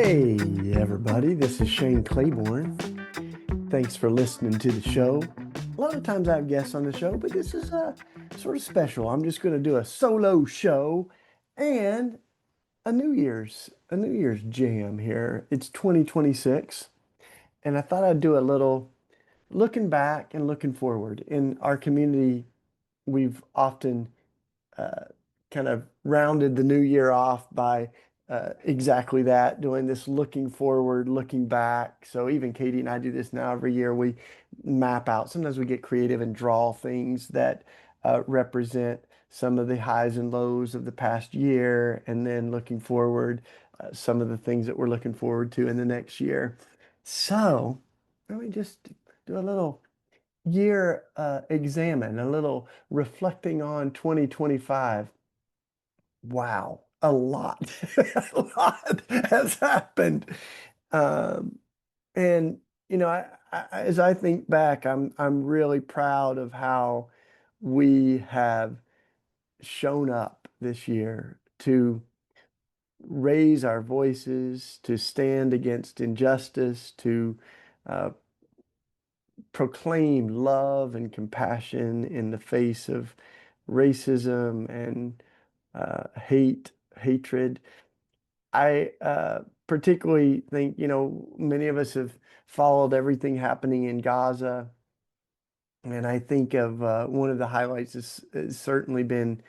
Hey, everybody, this is Shane Claiborne. Thanks for listening to the show. A lot of times I have guests on the show, but this is sort of special. I'm just going to do a solo show and a New Year's jam here. It's 2026, and I thought I'd do a little looking back and looking forward. In our community, we've often uh, kind of rounded the new year off by exactly that, doing this looking forward, looking back. So even Katie and I do this now every year. We map out. Sometimes we get creative and draw things that represent some of the highs and lows of the past year, and then looking forward, some of the things that we're looking forward to in the next year. So let me just do a little year examine, a little reflecting on 2025. Wow, a lot, a lot has happened. Um, and as I think back, I'm really proud of how we have shown up this year to raise our voices, to stand against injustice, to uh, proclaim love and compassion in the face of racism and hate, hatred. I particularly think, many of us have followed everything happening in Gaza. And I think of one of the highlights has certainly been,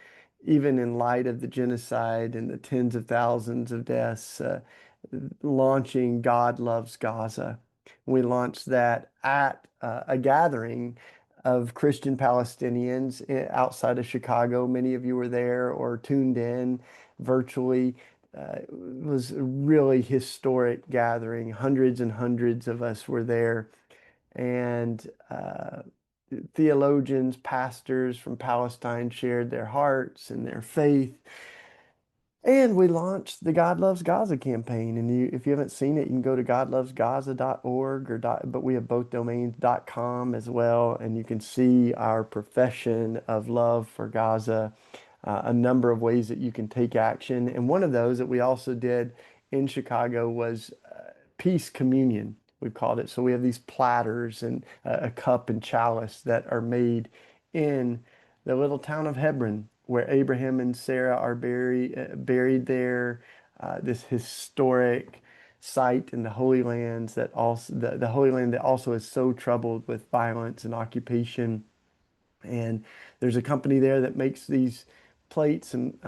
even in light of the genocide and the tens of thousands of deaths, launching God Loves Gaza. We launched that at a gathering of Christian Palestinians outside of Chicago. Many of you were there or tuned in virtually. It was a really historic gathering. Hundreds and hundreds of us were there. And theologians, pastors from Palestine shared their hearts and their faith. And we launched the God Loves Gaza campaign. And if you haven't seen it, you can go to godlovesgaza.org but we have both domains.com as well. And you can see our profession of love for Gaza, a number of ways that you can take action. And one of those that we also did in Chicago was peace communion, we've called it. So we have these platters and a cup and chalice that are made in the little town of Hebron, where Abraham and Sarah are buried there. This historic site in the Holy Lands that also the Holy Land that also is so troubled with violence and occupation. And there's a company there that makes these plates and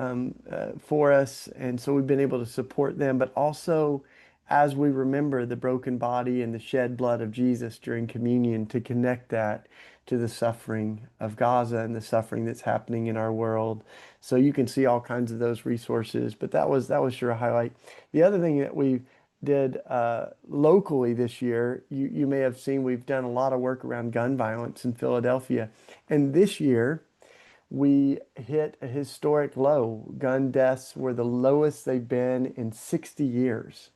for us, and so we've been able to support them. But also, as we remember the broken body and the shed blood of Jesus during communion, to connect that to the suffering of Gaza and the suffering that's happening in our world. So you can see all kinds of those resources. But that was sure a highlight. The other thing that we did locally this year, you may have seen we've done a lot of work around gun violence in Philadelphia. And this year, we hit a historic low. Gun deaths were the lowest they've been in 60 years.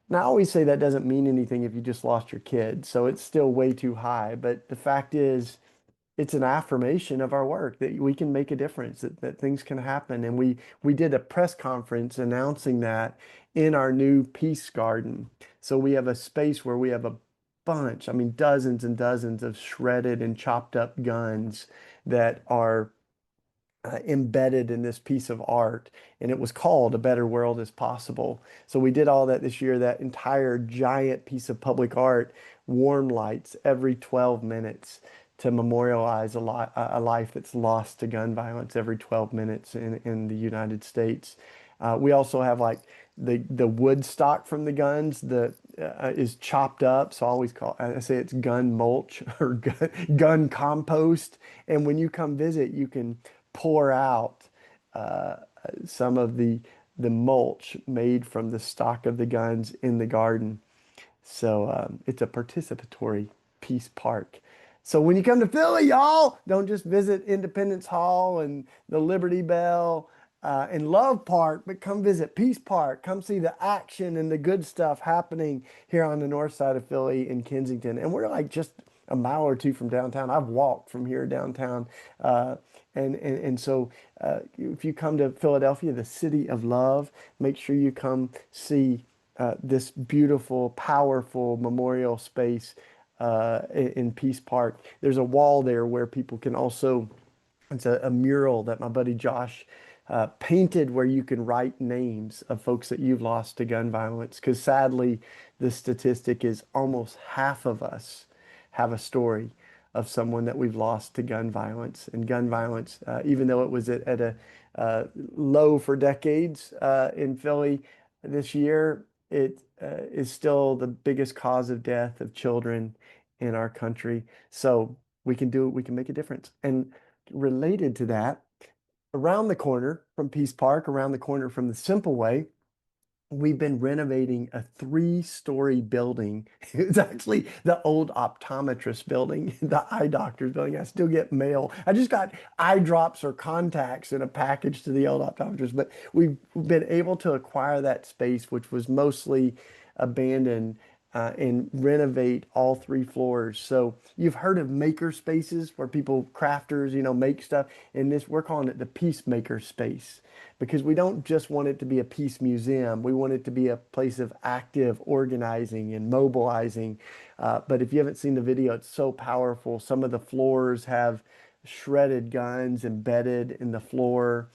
Now, I always say that doesn't mean anything if you just lost your kid, so it's still way too high. But the fact is, it's an affirmation of our work that we can make a difference, that things can happen. And we did a press conference announcing that in our new Peace Garden. So we have a space where we have a bunch, I mean, dozens and dozens of shredded and chopped up guns that are embedded in this piece of art, and it was called A Better World is Possible. So we did all that this year. That entire giant piece of public art, warm lights every 12 minutes to memorialize a life that's lost to gun violence every 12 minutes in the United States. We also have like the wood stock from the guns that is chopped up. So I say it's gun mulch or gun compost. And when you come visit, you can pour out uh, some of the mulch made from the stock of the guns in the garden. So it's a participatory peace park. So when you come to Philly, y'all, don't just visit Independence Hall and the Liberty Bell and Love Park, but come visit Peace Park. Come see the action and the good stuff happening here on the north side of Philly in Kensington. And we're like just a mile or two from downtown. I've walked from here downtown. And so if you come to Philadelphia, the city of love, make sure you come see this beautiful, powerful memorial space in Peace Park. There's a wall there where people can also, it's a mural that my buddy Josh painted where you can write names of folks that you've lost to gun violence. Because sadly, the statistic is almost half of us have a story of someone that we've lost to gun violence. And gun violence, even though it was at a low for decades in Philly this year, it is still the biggest cause of death of children in our country. So we can do it, we can make a difference. And related to that, around the corner from Peace Park, around the corner from the Simple Way, we've been renovating a three-story building. It's actually the old optometrist building, the eye doctor's building. I still get mail. I just got eye drops or contacts in a package to the old optometrist, but we've been able to acquire that space, which was mostly abandoned, and renovate all three floors. So you've heard of maker spaces where people, crafters, make stuff. And this, we're calling it the Peacemaker space because we don't just want it to be a peace museum. We want it to be a place of active organizing and mobilizing. But if you haven't seen the video, it's so powerful. Some of the floors have shredded guns embedded in the floor.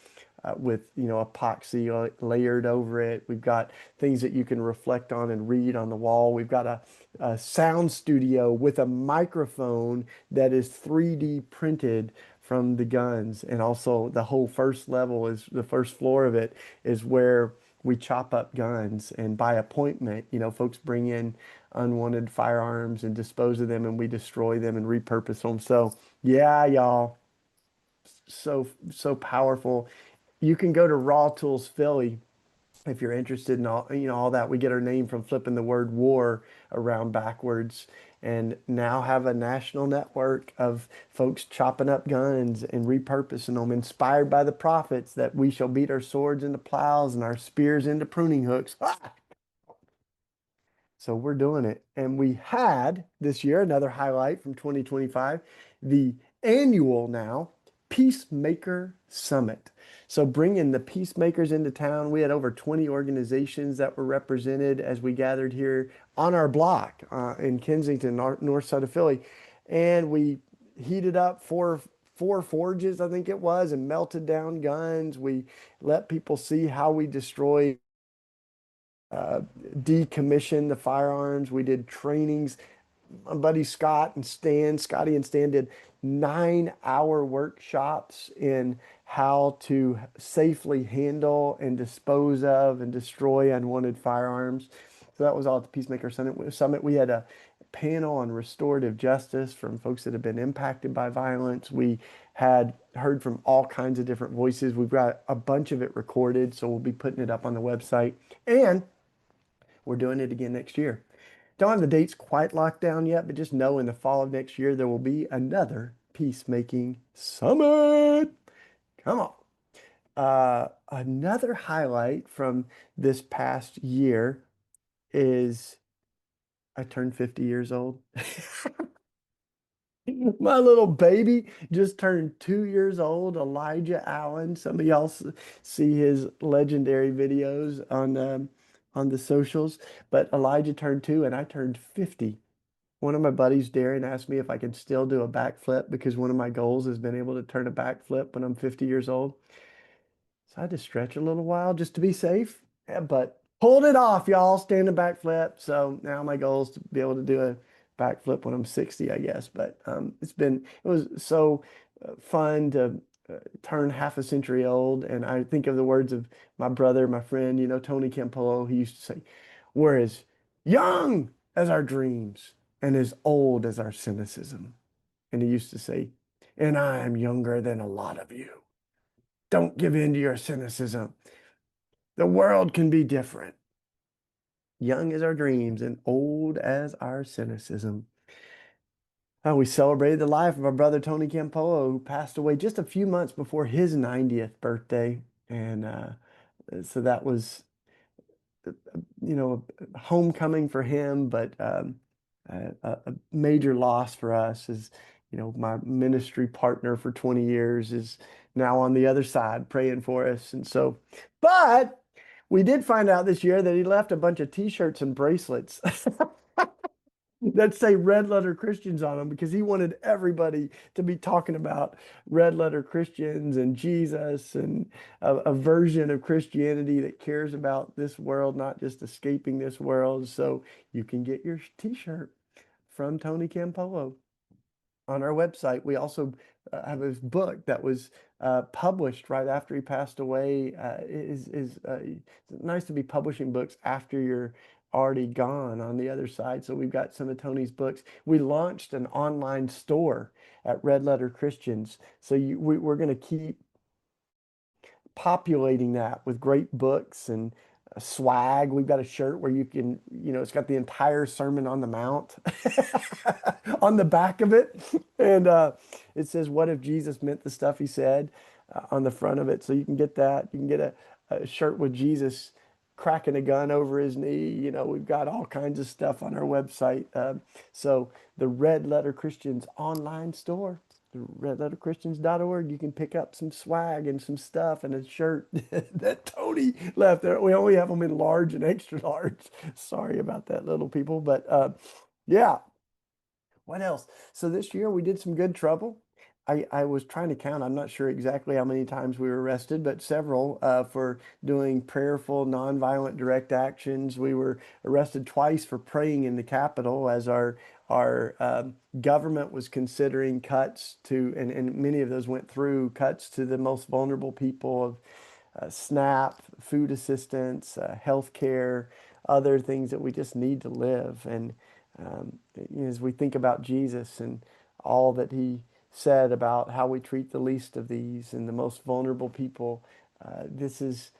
With epoxy layered over it. We've got things that you can reflect on and read on the wall. We've got a sound studio with a microphone that is 3D printed from the guns. And also the whole first level is the first floor of it is where we chop up guns and by appointment, folks bring in unwanted firearms and dispose of them and we destroy them and repurpose them. So yeah, y'all, so powerful. You can go to Raw Tools Philly if you're interested in all that. We get our name from flipping the word war around backwards and now have a national network of folks chopping up guns and repurposing them, inspired by the prophets that we shall beat our swords into plows and our spears into pruning hooks. Ah! So we're doing it. And we had this year, another highlight from 2025, the annual now Peacemaker Summit. So bringing the peacemakers into town. We had over 20 organizations that were represented as we gathered here on our block in Kensington, north side of Philly. And we heated up four forges, I think it was, and melted down guns. We let people see how we destroy decommission the firearms. We did trainings. My buddy Scotty and Stan did 9-hour workshops in how to safely handle and dispose of and destroy unwanted firearms. So that was all at the Peacemaker Summit. We had a panel on restorative justice from folks that have been impacted by violence. We had heard from all kinds of different voices. We've got a bunch of it recorded, so we'll be putting it up on the website. And we're doing it again next year. Don't have the dates quite locked down yet, but just know in the fall of next year there will be another Peacemaking Summit. Come on. Another highlight from this past year is I turned 50 years old. My little baby just turned 2 years old, Elijah Allen. Some of y'all see his legendary videos on the socials. But Elijah turned 2 and I turned 50. One of my buddies, Darren, asked me if I can still do a backflip because one of my goals has been able to turn a backflip when I'm 50 years old. So I had to stretch a little while just to be safe, but pulled it off, y'all. Standing backflip. So now my goal is to be able to do a backflip when I'm 60, I guess. But it was so fun to turn half a century old. And I think of the words of my brother, my friend, Tony Campolo. He used to say, "We're as young as our dreams and as old as our cynicism." And he used to say, "And I am younger than a lot of you. Don't give in to your cynicism. The world can be different. Young as our dreams and old as our cynicism." We celebrated the life of our brother Tony Campolo, who passed away just a few months before his 90th birthday. And so that was, homecoming for him, but a major loss for us as, my ministry partner for 20 years is now on the other side praying for us. And so, but We did find out this year that he left a bunch of t-shirts and bracelets that say red letter Christians on them because he wanted everybody to be talking about red letter Christians and Jesus and a version of Christianity that cares about this world, not just escaping this world. So you can get your t-shirt from Tony Campolo on our website. We also have his book that was published right after he passed away. It's nice to be publishing books after you're already gone on the other side. So we've got some of Tony's books. We launched an online store at Red Letter Christians. So we're going to keep populating that with great books and swag. We've got a shirt where you can, it's got the entire Sermon on the Mount on the back of it. And it says, "What if Jesus meant the stuff he said?" On the front of it. So you can get that. You can get a shirt with Jesus cracking a gun over his knee. We've got all kinds of stuff on our website. So the Red Letter Christians online store, redletterchristians.org, you can pick up some swag and some stuff and a shirt that Tony left there. We only have them in large and extra large. Sorry about that, little people. But yeah, what else? So this year we did some good trouble. I was trying to count. I'm not sure exactly how many times we were arrested, but several for doing prayerful, nonviolent direct actions. We were arrested twice for praying in the Capitol as our government was considering cuts to, and many of those went through, cuts to the most vulnerable people of SNAP, food assistance, health care, other things that we just need to live. And as we think about Jesus and all that he said about how we treat the least of these and the most vulnerable people, this is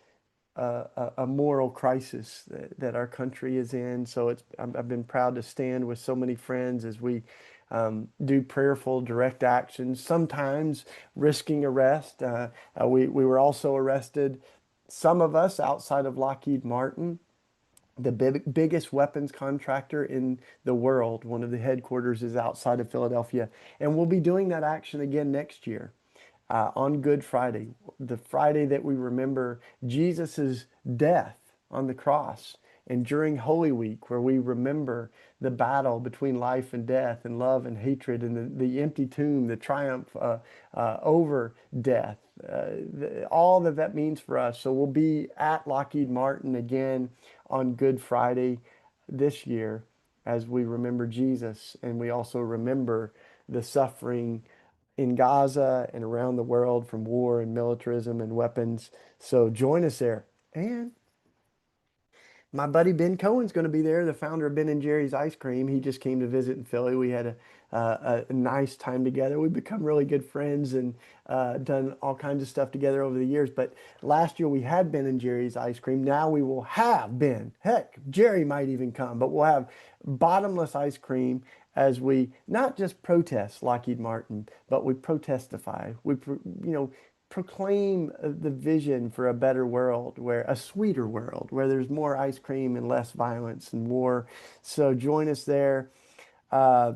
a moral crisis that our country is in. So I've been proud to stand with so many friends as we do prayerful direct actions, sometimes risking arrest. We were also arrested, some of us outside of Lockheed Martin, the biggest weapons contractor in the world. One of the headquarters is outside of Philadelphia. And we'll be doing that action again next year on Good Friday, the Friday that we remember Jesus's death on the cross. And during Holy Week, where we remember the battle between life and death and love and hatred and the empty tomb, the triumph over death, all that that means for us. So we'll be at Lockheed Martin again on Good Friday this year as we remember Jesus, and we also remember the suffering in Gaza and around the world from war and militarism and weapons. So join us there. And my buddy Ben Cohen's going to be there, the founder of Ben and Jerry's Ice Cream. He just came to visit in Philly. We had a nice time together. We've become really good friends and done all kinds of stuff together over the years. But last year we had Ben and Jerry's Ice Cream. Now we will have Ben. Heck, Jerry might even come, but we'll have bottomless ice cream as we not just protest Lockheed Martin, but we protestify. Proclaim the vision for a better world, where a sweeter world, where there's more ice cream and less violence and war. So join us there. Uh,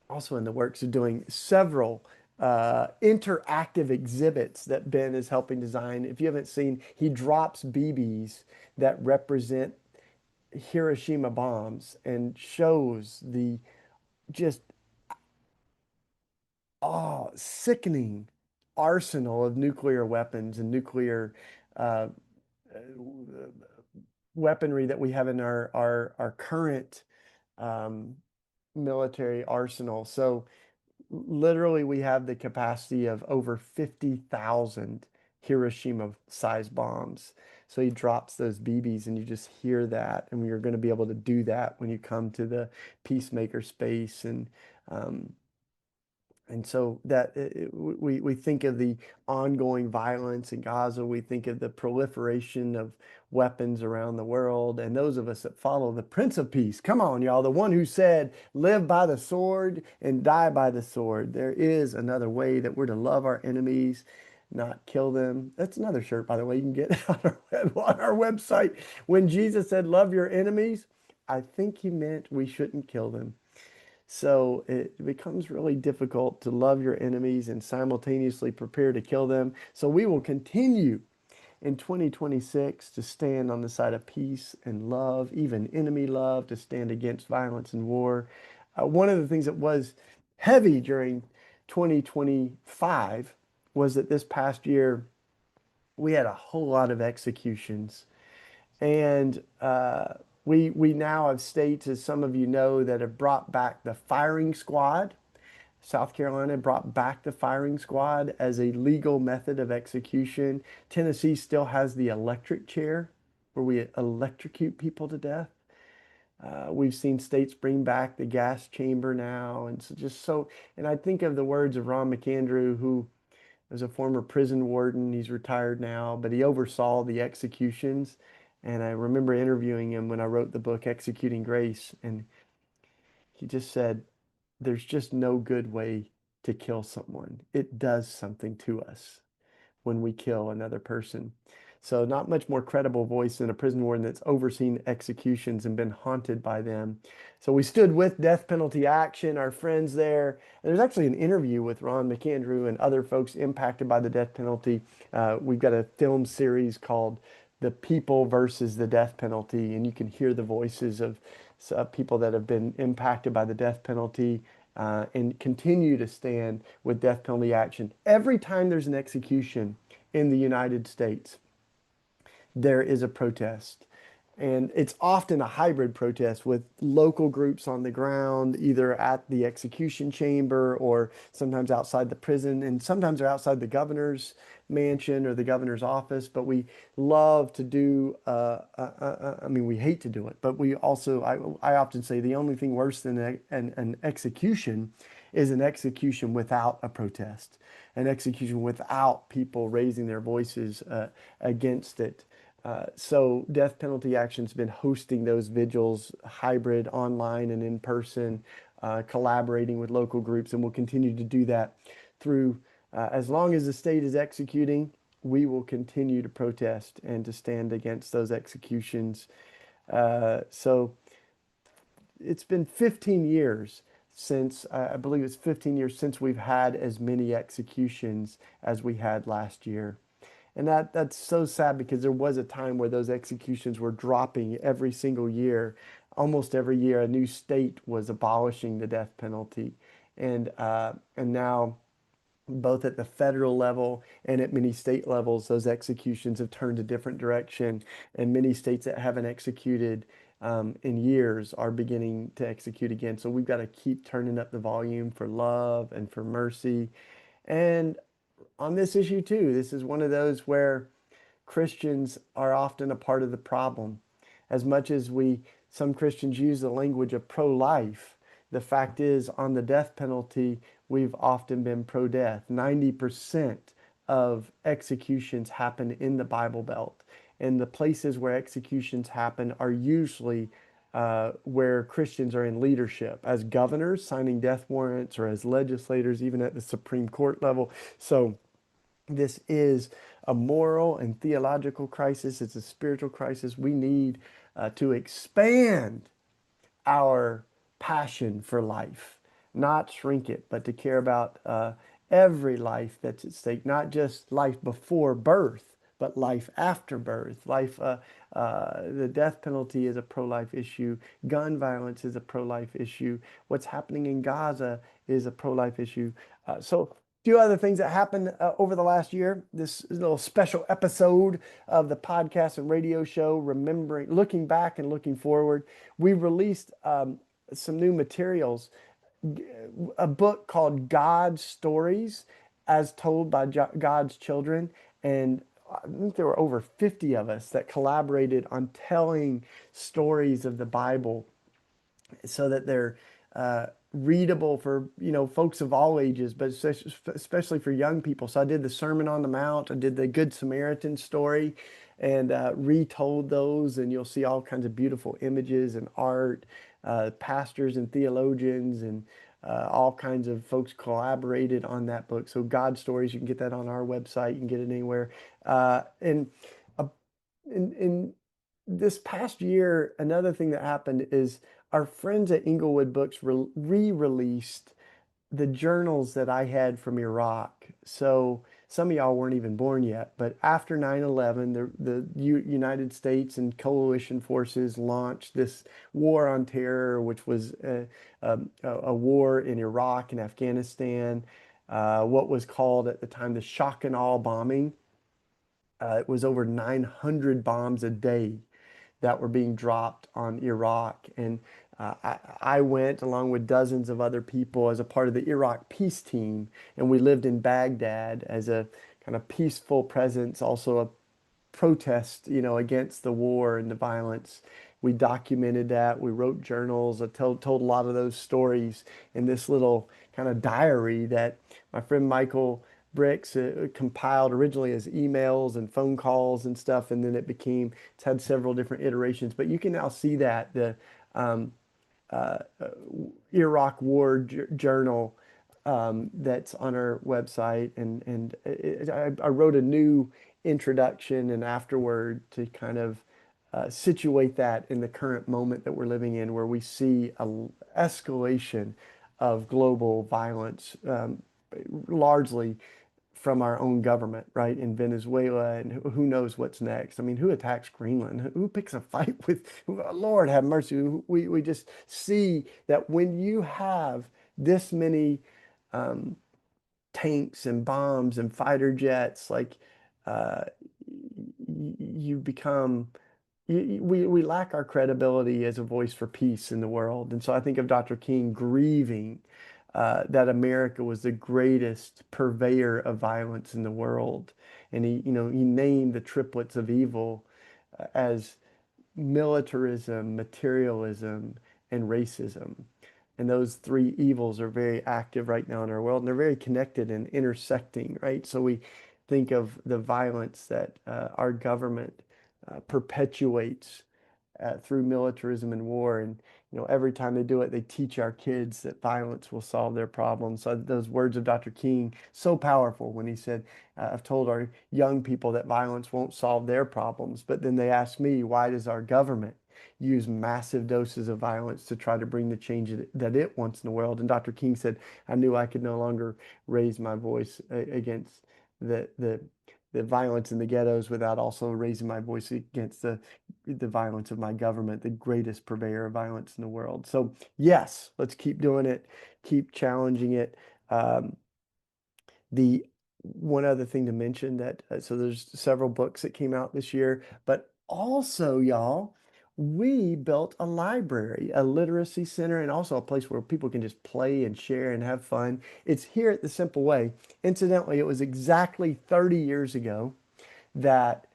Also in the works of doing several interactive exhibits that Ben is helping design. If you haven't seen, he drops BBs that represent Hiroshima bombs and shows the just sickening arsenal of nuclear weapons and nuclear uh, weaponry that we have in our current um, military arsenal. So literally, we have the capacity of over 50,000 Hiroshima-sized bombs. So he drops those BBs, and you just hear that, and you're going to be able to do that when you come to the Peacemaker space, um, and so that we think of the ongoing violence in Gaza, we think of the proliferation of weapons around the world, and those of us that follow the Prince of Peace. Come on, y'all, the one who said, "Live by the sword and die by the sword." There is another way that we're to love our enemies, not kill them. That's another shirt, by the way, you can get on our website. When Jesus said, "Love your enemies," I think he meant we shouldn't kill them. So it becomes really difficult to love your enemies and simultaneously prepare to kill them. So we will continue in 2026 to stand on the side of peace and love, even enemy love, to stand against violence and war. One of the things that was heavy during 2025 was that this past year we had a whole lot of executions. And we now have states, as some of you know, that have brought back the firing squad. South Carolina brought back the firing squad as a legal method of execution. Tennessee still has the electric chair where we electrocute people to death. We've seen states bring back the gas chamber now. And so and I think of the words of Ron McAndrew, who was a former prison warden. He's retired now, but he oversaw the executions. And I remember interviewing him when I wrote the book Executing Grace. And he just said, there's just no good way to kill someone. It does something to us when we kill another person. So not much more credible voice than a prison warden that's overseen executions and been haunted by them. So we stood with death penalty action, our friends there. And there's actually an interview with Ron McAndrew and other folks impacted by the death penalty. We've got a film series called The People versus the Death Penalty, and you can hear the voices of people that have been impacted by the death penalty, and continue to stand with death penalty action. Every time there's an execution in the United States, there is a protest. And it's often a hybrid protest with local groups on the ground, either at the execution chamber or sometimes outside the prison, and sometimes they're outside the governor's mansion or the governor's office. But we love to do, I mean, we hate to do it, but we also, I often say the only thing worse than an execution is an execution without a protest, an execution without people raising their voices against it. So Death Penalty Action's been hosting those vigils, hybrid, online and in person, collaborating with local groups, and we'll continue to do that through, as long as the state is executing, we will continue to protest and to stand against those executions. So it's been 15 years since, I believe it's 15 years since we've had as many executions as we had last year. And that's so sad because there was a time where those executions were dropping every single year. Almost every year, a new state was abolishing the death penalty. And now, both at the federal level and at many state levels, those executions have turned a different direction. And many states that haven't executed in years are beginning to execute again. So we've got to keep turning up the volume for love and for mercy. And on this issue too, this is one of those where Christians are often a part of the problem. As much as some Christians use the language of pro-life, the fact is on the death penalty, we've often been pro-death. 90% of executions happen in the Bible Belt. And the places where executions happen are usually where Christians are in leadership, as governors signing death warrants or as legislators, even at the Supreme Court level. So this is a moral and theological crisis. It's a spiritual crisis. We need to expand our passion for life, not shrink it, but to care about every life that's at stake, not just life before birth, but life after birth. The death penalty is a pro-life issue. Gun violence is a pro-life issue. What's happening in Gaza is a pro-life issue. So few other things that happened over the last year. This is a little special episode of the podcast and radio show, looking back and looking forward. We released some new materials, a book called God's Stories as Told by God's Children. And I think there were over 50 of us that collaborated on telling stories of the Bible so that they're readable for folks of all ages, but especially for young people. So I did the Sermon on the Mount, I did the Good Samaritan story, and retold those, and you'll see all kinds of beautiful images and art. Pastors and theologians and all kinds of folks collaborated on that book. So God Stories, you can get that on our website. You can get it anywhere. And in this past year, another thing that happened is our friends at Inglewood Books re-released the journals that I had from Iraq. So some of y'all weren't even born yet, but after 9/11, the United States and coalition forces launched this war on terror, which was a war in Iraq and Afghanistan, what was called at the time the shock and awe bombing. It was over 900 bombs a day that were being dropped on Iraq. And I went along with dozens of other people as a part of the Iraq peace team, and we lived in Baghdad as a kind of peaceful presence, also a protest, against the war and the violence. We documented that. We wrote journals. I told a lot of those stories in this little kind of diary that my friend Michael Bricks compiled originally as emails and phone calls and stuff, and then it's had several different iterations. But you can now see that the um, uh, Iraq War Journal that's on our website, and I wrote a new introduction and afterword to kind of situate that in the current moment that we're living in, where we see a escalation of global violence, largely from our own government, right, in Venezuela, and who knows what's next. I mean, who attacks Greenland? Who picks a fight with, Lord have mercy. We just see that when you have this many um, tanks and bombs and fighter jets, like uh, you become we lack our credibility as a voice for peace in the world. And so I think of Dr. King grieving that America was the greatest purveyor of violence in the world. And he named the triplets of evil as militarism, materialism, and racism. And those three evils are very active right now in our world, and they're very connected and intersecting, right? So we think of the violence that our government perpetuates through militarism and war. And every time they do it, they teach our kids that violence will solve their problems. So those words of Dr. King, so powerful when he said, I've told our young people that violence won't solve their problems. But then they ask me, why does our government use massive doses of violence to try to bring the change that it wants in the world? And Dr. King said, I knew I could no longer raise my voice against the the the violence in the ghettos without also raising my voice against the violence of my government, the greatest purveyor of violence in the world. So yes, let's keep doing it, keep challenging it. Um, the one other thing to mention that so there's several books that came out this year, but also y'all, we built a library, a literacy center, and also a place where people can just play and share and have fun. It's here at the Simple Way. Incidentally, it was exactly 30 years ago that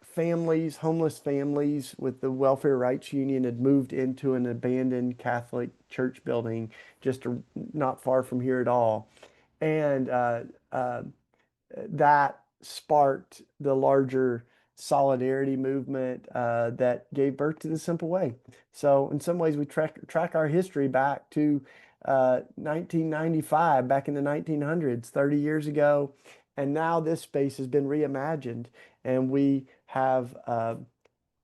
families, homeless families with the Welfare Rights Union had moved into an abandoned Catholic church building just not far from here at all. And uh, that sparked the larger solidarity movement that gave birth to the Simple Way. So in some ways, we track our history back to 1995, back in the 1900s, 30 years ago, and now this space has been reimagined, and we have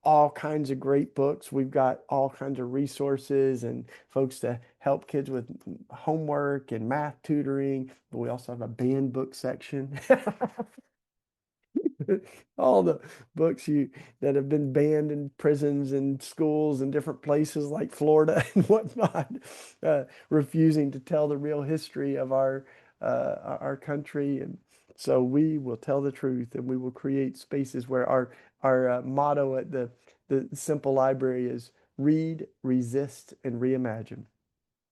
all kinds of great books. We've got all kinds of resources and folks to help kids with homework and math tutoring. But we also have a banned book section. All the books that have been banned in prisons and schools and different places like Florida and whatnot, refusing to tell the real history of our country. And so we will tell the truth, and we will create spaces where our motto at the Simple Library is read, resist, and reimagine.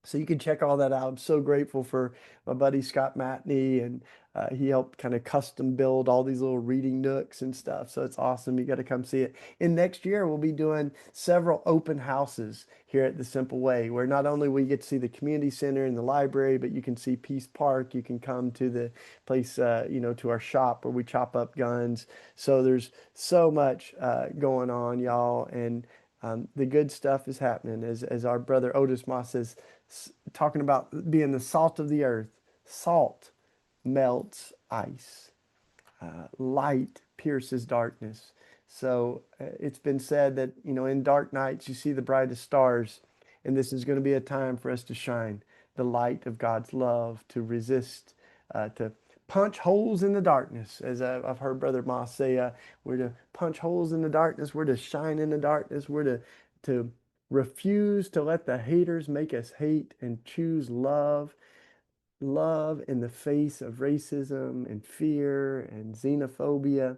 So you can check all that out. I'm so grateful for my buddy Scott Matney, and he helped kind of custom build all these little reading nooks and stuff. So it's awesome. You got to come see it. And next year we'll be doing several open houses here at the Simple Way, where not only we get to see the community center and the library, but you can see Peace Park. You can come to the place, to our shop where we chop up guns. So there's so much going on, y'all, and the good stuff is happening. As our brother Otis Moss says, talking about being the salt of the earth. Salt melts ice. Light pierces darkness. So it's been said that, in dark nights you see the brightest stars, and this is going to be a time for us to shine. the light of God's love, to resist, to punch holes in the darkness. As I've heard Brother Moss say, we're to punch holes in the darkness. We're to shine in the darkness. We're to refuse to let the haters make us hate and choose love. Love in the face of racism and fear and xenophobia.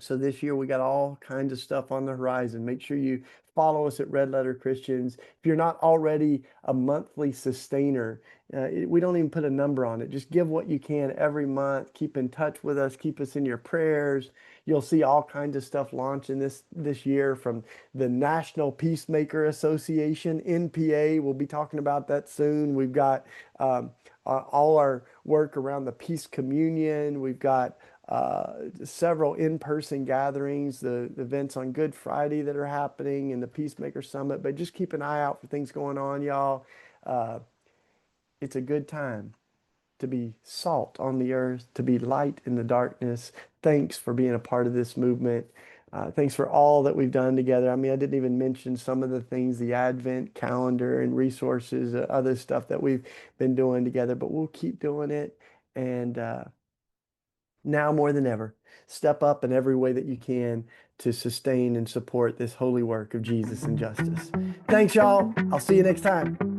So this year we got all kinds of stuff on the horizon. Make sure you follow us at Red Letter Christians. If you're not already a monthly sustainer, we don't even put a number on it. Just give what you can every month. Keep in touch with us. Keep us in your prayers. You'll see all kinds of stuff launching this year from the National Peacemaker Association, NPA. We'll be talking about that soon. We've got all our work around the Peace Communion. We've got several in-person gatherings, the events on Good Friday that are happening, and the Peacemaker Summit. But just keep an eye out for things going on, y'all. Uh, it's a good time to be salt on the earth, to be light in the darkness. Thanks for being a part of this movement. Thanks for all that we've done together. I mean, I didn't even mention some of the things, the Advent calendar and resources, other stuff that we've been doing together, but we'll keep doing it. And now more than ever, step up in every way that you can to sustain and support this holy work of Jesus and justice. Thanks, y'all. I'll see you next time.